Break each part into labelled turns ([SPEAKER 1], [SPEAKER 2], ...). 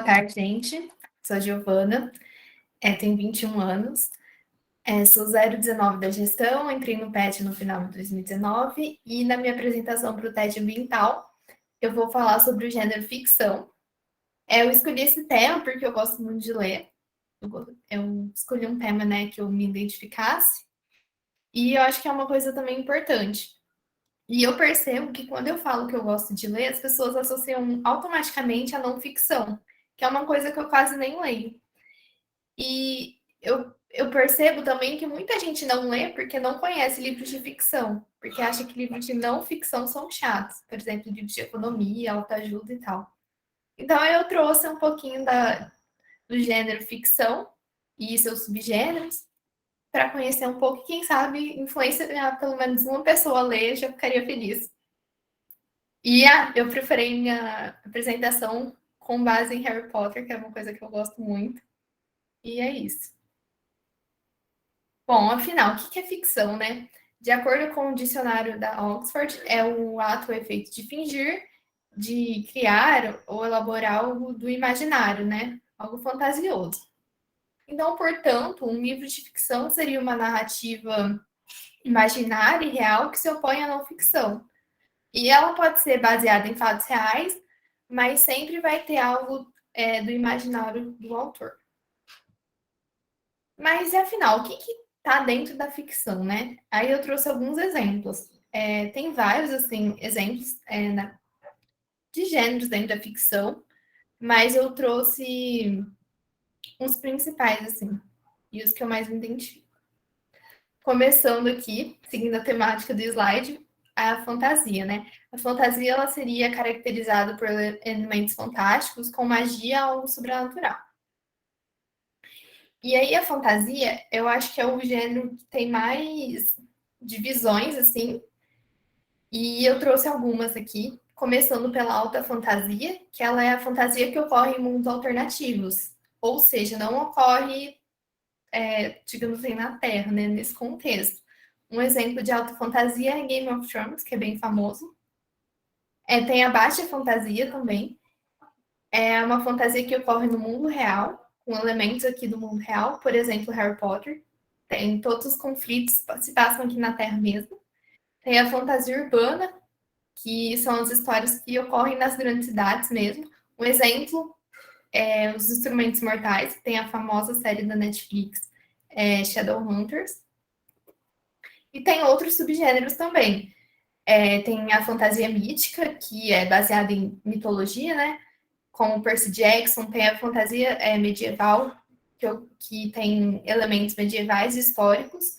[SPEAKER 1] Boa tarde, gente. Sou a Giovana, tenho 21 anos, sou 019 da gestão, entrei no PET no final de 2019 e na minha apresentação para o TED Ambiental eu vou falar sobre o gênero ficção. Eu escolhi esse tema porque eu gosto muito de ler, eu escolhi um tema, né, que eu me identificasse e eu acho que é uma coisa também importante. E eu percebo que quando eu falo que eu gosto de ler, as pessoas associam automaticamente a não ficção, que é uma coisa que eu quase nem leio. E eu percebo também que muita gente não lê porque não conhece livros de ficção, porque acha que livros de não ficção são chatos, por exemplo, livros de economia, autoajuda e tal. Então eu trouxe um pouquinho do gênero ficção e seus subgêneros para conhecer um pouco, quem sabe influenciar pelo menos uma pessoa a ler, já ficaria feliz. E eu preparei minha apresentação com base em Harry Potter, que é uma coisa que eu gosto muito. E é isso. Bom, afinal, o que é ficção, né? De acordo com o dicionário da Oxford, é o ato ou efeito de fingir, de criar ou elaborar algo do imaginário, né? Algo fantasioso. Então, portanto, um livro de ficção seria uma narrativa imaginária e real que se opõe à não ficção. E ela pode ser baseada em fatos reais, mas sempre vai ter algo do imaginário do autor. Mas, afinal, o que está dentro da ficção, né? Aí eu trouxe alguns exemplos. Tem vários, assim, exemplos de gêneros dentro da ficção, mas eu trouxe uns principais, assim, e os que eu mais me identifico. Começando aqui, seguindo a temática do slide, a fantasia, né? A fantasia, ela seria caracterizada por elementos fantásticos com magia ou sobrenatural. E aí a fantasia, eu acho que é o gênero que tem mais divisões, assim, e eu trouxe algumas aqui, começando pela alta fantasia, que ela é a fantasia que ocorre em mundos alternativos, ou seja, não ocorre, digamos assim, na Terra, né, nesse contexto. Um exemplo de alta fantasia é Game of Thrones, que é bem famoso. Tem a baixa fantasia também, é uma fantasia que ocorre no mundo real, com elementos aqui do mundo real, por exemplo, Harry Potter. Tem todos os conflitos se passam aqui na Terra mesmo. Tem a fantasia urbana, que são as histórias que ocorrem nas grandes cidades mesmo. Um exemplo é Os Instrumentos Mortais, que tem a famosa série da Netflix, Shadowhunters. E tem outros subgêneros também. Tem a fantasia mítica, que é baseada em mitologia, né? Como Percy Jackson, tem a fantasia medieval, que tem elementos medievais e históricos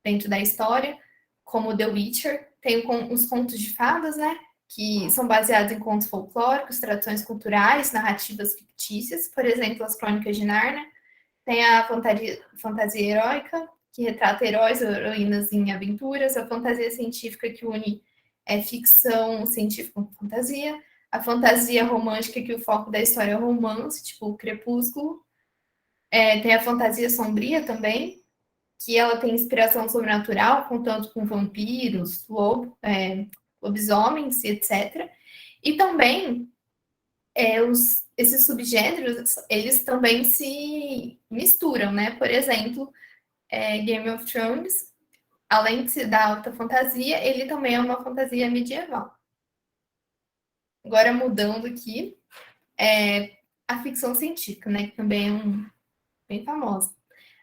[SPEAKER 1] dentro da história, como The Witcher. Tem os contos de fadas, né? Que são baseados em contos folclóricos, tradições culturais, narrativas fictícias, por exemplo, as Crônicas de Nárnia. Tem a fantasia heróica, que retrata heróis ou heroínas em aventuras, a fantasia científica, que une ficção científica com fantasia, a fantasia romântica, que o foco da história é o romance, tipo o Crepúsculo. Tem a fantasia sombria também, que ela tem inspiração sobrenatural, contando com vampiros, lobisomens, etc. E também esses subgêneros, eles também se misturam, né? Por exemplo, Game of Thrones, além de ser da alta fantasia, ele também é uma fantasia medieval. Agora, mudando aqui, a ficção científica, né? Que também é bem famosa.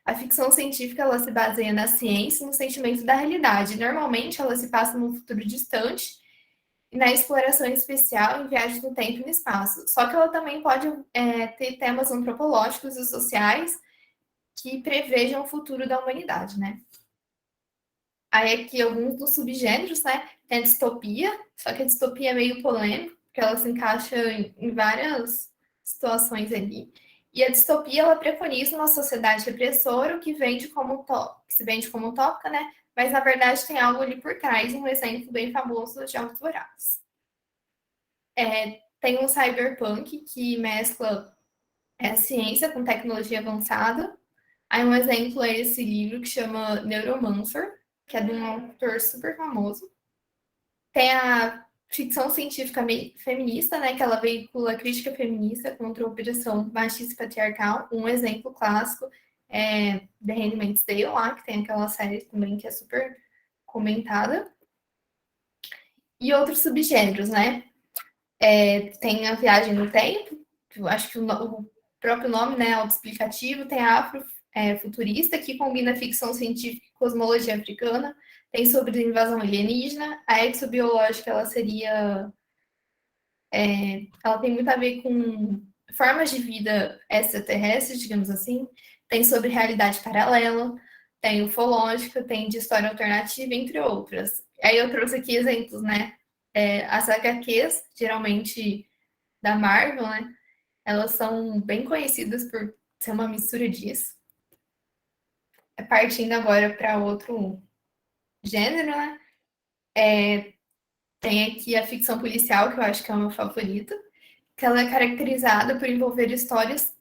[SPEAKER 1] A ficção científica, ela se baseia na ciência e no sentimento da realidade. Normalmente, ela se passa num futuro distante e na exploração especial em viagens no tempo e no espaço. Só que ela também pode ter temas antropológicos e sociais que prevejam o futuro da humanidade, né? Aí aqui alguns dos subgêneros, né? Tem a distopia, só que a distopia é meio polêmica, porque ela se encaixa em várias situações ali. E a distopia, ela preconiza uma sociedade repressora, que se vende como utópica, né? Mas, na verdade, tem algo ali por trás, um exemplo bem famoso de Jogos Vorazes. Tem um cyberpunk que mescla ciência com tecnologia avançada. Aí um exemplo é esse livro que chama Neuromancer, que é de um autor super famoso. Tem a ficção científica feminista, né, que ela veicula crítica feminista contra a opressão machista e patriarcal. Um exemplo clássico é The Handmaid's Tale, lá, que tem aquela série também que é super comentada. E outros subgêneros, né? Tem a viagem no tempo, acho que o próprio nome, né, autoexplicativo. Tem a afrofuturista, que combina ficção científica e cosmologia africana. Tem sobre invasão alienígena. A exobiológica, ela tem muito a ver com formas de vida extraterrestres, digamos assim. Tem sobre realidade paralela, tem ufológica, tem de história alternativa, entre outras. Aí eu trouxe aqui exemplos, né? As HQs, geralmente da Marvel, né? Elas são bem conhecidas por ser uma mistura disso. Partindo agora para outro gênero, né? Tem aqui a ficção policial, que eu acho que é o meu favorito, que ela é caracterizada por envolver histórias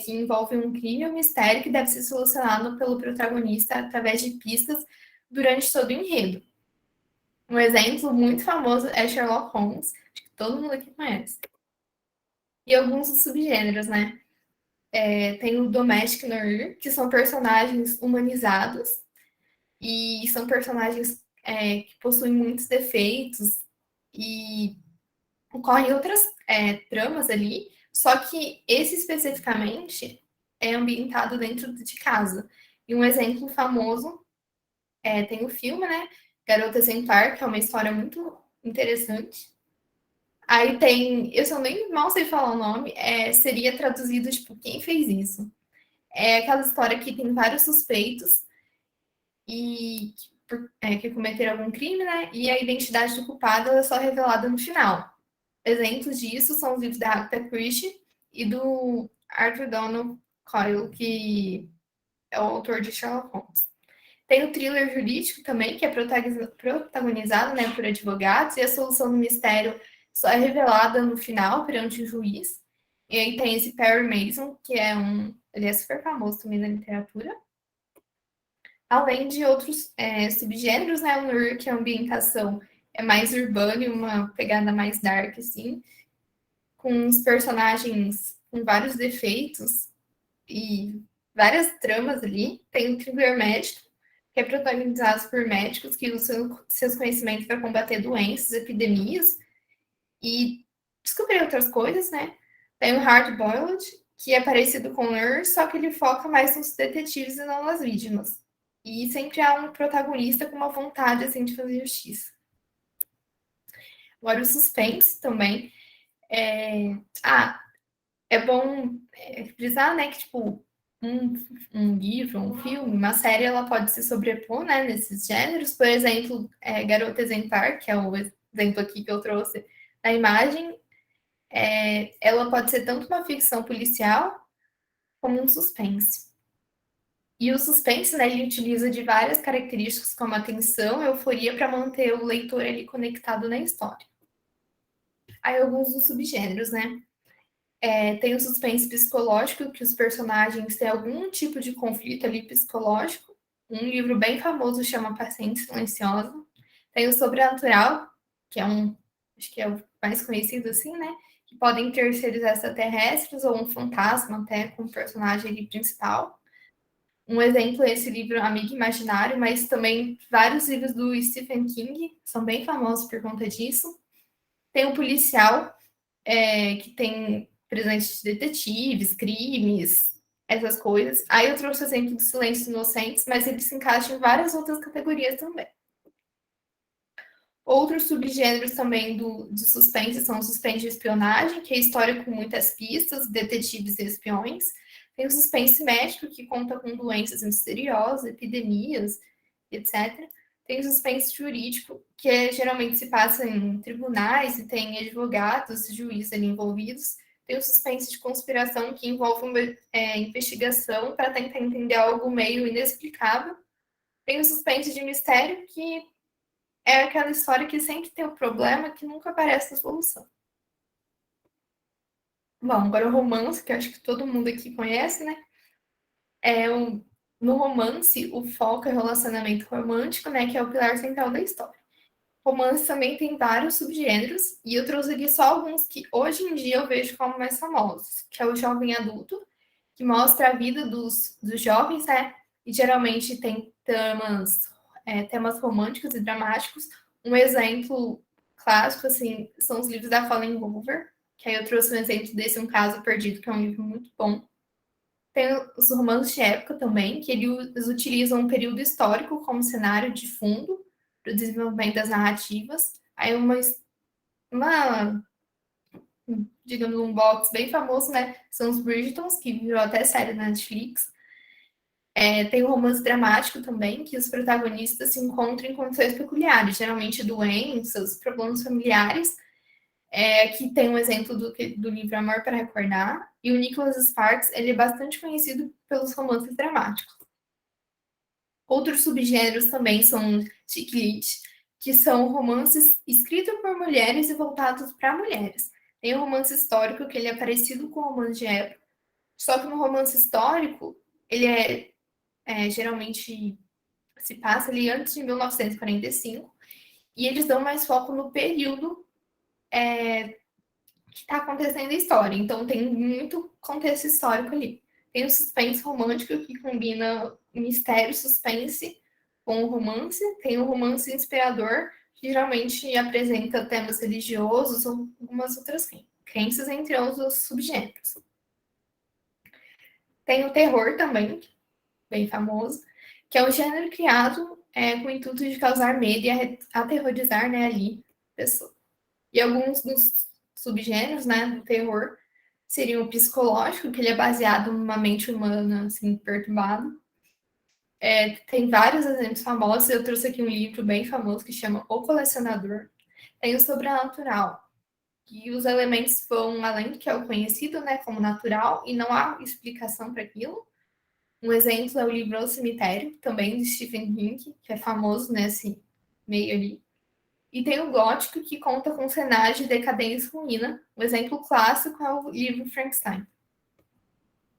[SPEAKER 1] que envolvem um crime ou um mistério que deve ser solucionado pelo protagonista através de pistas durante todo o enredo. Um exemplo muito famoso é Sherlock Holmes, acho que todo mundo aqui conhece. E alguns dos subgêneros, né? Tem o Domestic Noir, que são personagens humanizados e são personagens que possuem muitos defeitos e ocorrem outras tramas ali, só que esse especificamente é ambientado dentro de casa. E um exemplo famoso tem o filme, né? Garota Exemplar, que é uma história muito interessante. Aí tem, eu só nem mal sei falar o nome, seria traduzido tipo Quem Fez Isso? É aquela história que tem vários suspeitos e que cometeram algum crime, né? E a identidade do culpado é só revelada no final. Exemplos disso são os livros da Agatha Christie e do Arthur Conan Doyle, que é o autor de Sherlock Holmes. Tem o thriller jurídico também, que é protagonizado, né, por advogados, e a solução do mistério só é revelada no final, perante o juiz. E aí tem esse Perry Mason, que ele é super famoso também na literatura. Além de outros subgêneros, né, o noir, que a ambientação é mais urbana e uma pegada mais dark, assim, com os personagens com vários defeitos e várias tramas ali. Tem o thriller médico, que é protagonizado por médicos que usam seus conhecimentos para combater doenças, epidemias e descobrir outras coisas, né? Tem o Hard Boiled, que é parecido com o Nurse, só que ele foca mais nos detetives e não nas vítimas. E sempre há um protagonista com uma vontade assim de fazer justiça. Agora o suspense também. É... Ah, é bom frisar, né, que tipo um, um livro, um filme, uma série, ela pode se sobrepor, né, nesses gêneros. Por exemplo, Garota Exemplar, que é o exemplo aqui que eu trouxe da imagem, ela pode ser tanto uma ficção policial como um suspense. E o suspense, né, ele utiliza de várias características como atenção e euforia para manter o leitor ali conectado na história. Aí alguns dos subgêneros, né? Tem o suspense psicológico, que os personagens têm algum tipo de conflito ali psicológico. Um livro bem famoso chama Paciente Silenciosa. Tem o sobrenatural, que acho que é o mais conhecido assim, né? Que podem ter seres extraterrestres ou um fantasma até como personagem ali principal. Um exemplo é esse livro Amigo Imaginário, mas também vários livros do Stephen King são bem famosos por conta disso. Tem o policial, que tem presença de detetives, crimes, essas coisas. Aí eu trouxe o exemplo do Silêncio Inocentes, mas ele se encaixa em várias outras categorias também. Outros subgêneros também de suspense são o suspense de espionagem, que é história com muitas pistas, detetives e espiões. Tem o suspense médico, que conta com doenças misteriosas, epidemias, etc. Tem o suspense jurídico, que geralmente se passa em tribunais e tem advogados, juízes ali envolvidos. Tem o suspense de conspiração, que envolve uma investigação para tentar entender algo meio inexplicável. Tem o suspense de mistério, que é aquela história que sempre tem um problema que nunca aparece a solução. Bom, agora o romance, que eu acho que todo mundo aqui conhece, né? No romance, o foco é o relacionamento romântico, né? Que é o pilar central da história. Romance também tem vários subgêneros, e eu trouxe aqui só alguns que hoje em dia eu vejo como mais famosos, que é o jovem adulto, que mostra a vida dos jovens, né? E geralmente tem temas românticos e dramáticos. Um exemplo clássico, assim, são os livros da Colleen Hoover, que aí eu trouxe um exemplo desse, Um Caso Perdido, que é um livro muito bom. Tem os romances de época também, que eles utilizam um período histórico como cenário de fundo para o desenvolvimento das narrativas. Aí uma, digamos, um box bem famoso, né? São os Bridgertons, que virou até série na Netflix. Tem o romance dramático também, que os protagonistas se encontram em condições peculiares, geralmente doenças, problemas familiares. Aqui tem um exemplo do livro Amor para Recordar. E o Nicholas Sparks, ele é bastante conhecido pelos romances dramáticos. Outros subgêneros também são chick lit, que são romances escritos por mulheres e voltados para mulheres. Tem o romance histórico, que ele é parecido com o romance de época, só que no romance histórico, ele geralmente se passa ali antes de 1945, e eles dão mais foco no período que está acontecendo a história. Então tem muito contexto histórico ali. Tem o suspense romântico, que combina mistério, suspense com o romance. Tem o romance inspirador, que geralmente apresenta temas religiosos ou algumas outras crenças, entre outros subgêneros. Tem o terror também, bem famoso, que é um gênero criado com o intuito de causar medo e aterrorizar, né, ali a pessoa. E alguns dos subgêneros, né, do terror seriam o psicológico, que ele é baseado numa mente humana assim, perturbada. Tem vários exemplos famosos. Eu trouxe aqui um livro bem famoso que chama O Colecionador. Tem o sobrenatural, que os elementos vão além do que é o conhecido, né, como natural, e não há explicação para aquilo. Um exemplo é o livro O Cemitério, também de Stephen King, que é famoso nesse meio ali. E tem o gótico, que conta com cenários de decadência e ruína. Um exemplo clássico é o livro Frankenstein.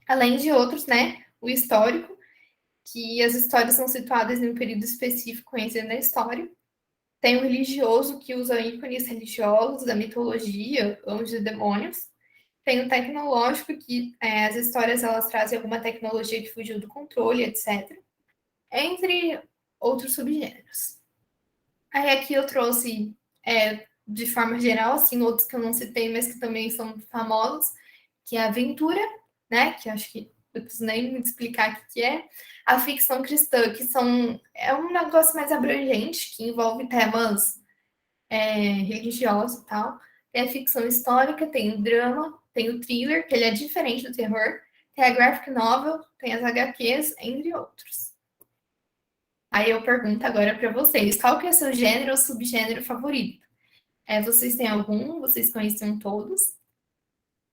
[SPEAKER 1] Além de outros, né? O histórico, que as histórias são situadas em um período específico conhecido na história. Tem o religioso, que usa ícones religiosos da mitologia, anjos e demônios. Tem o tecnológico, que as histórias elas trazem alguma tecnologia que fugiu do controle, etc. Entre outros subgêneros. Aí aqui eu trouxe, de forma geral, assim, outros que eu não citei, mas que também são famosos, que é a aventura, né? Que acho que eu preciso nem me explicar o que é. A ficção cristã, que é um negócio mais abrangente, que envolve temas religiosos e tal. Tem a ficção histórica, tem o drama, tem o thriller, que ele é diferente do terror. Tem a graphic novel, tem as HQs, entre outros. Aí eu pergunto agora para vocês, qual que é o seu gênero ou subgênero favorito? Vocês têm algum? Vocês conhecem todos?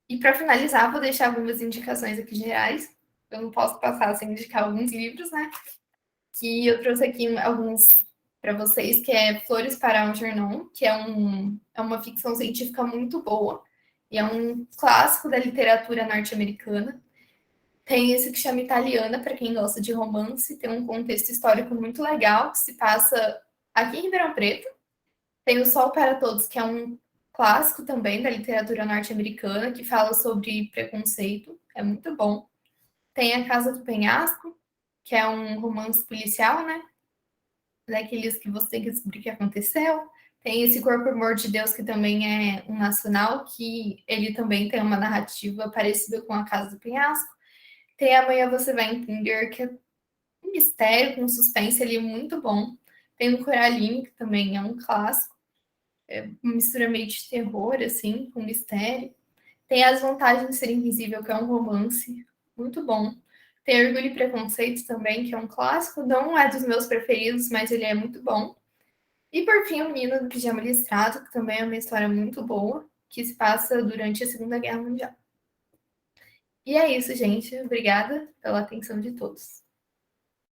[SPEAKER 1] E para finalizar, vou deixar algumas indicações aqui gerais. Eu não posso passar sem indicar alguns livros, né? Que eu trouxe aqui alguns para vocês, que é Flores para Algernon, que é uma ficção científica muito boa. E é um clássico da literatura norte-americana. Tem esse que chama Italiana, para quem gosta de romance, tem um contexto histórico muito legal, que se passa aqui em Ribeirão Preto. Tem O Sol para Todos, que é um clássico também da literatura norte-americana, que fala sobre preconceito, é muito bom. Tem A Casa do Penhasco, que é um romance policial, né? Daqueles que você tem que descobrir o que aconteceu. Tem esse Corpo Amor de Deus, que também é um nacional, que ele também tem uma narrativa parecida com A Casa do Penhasco. Tem Amanhã Você Vai Entender, que é um mistério com suspense ali muito bom. Tem o Coraline, que também é um clássico. Uma mistura meio de terror, assim, com mistério. Tem As Vantagens de Ser Invisível, que é um romance muito bom. Tem Orgulho e Preconceito também, que é um clássico. Não é dos meus preferidos, mas ele é muito bom. E por fim, O Menino do Pijama Listrado, que também é uma história muito boa, que se passa durante a Segunda Guerra Mundial. E é isso, gente. Obrigada pela atenção de todos.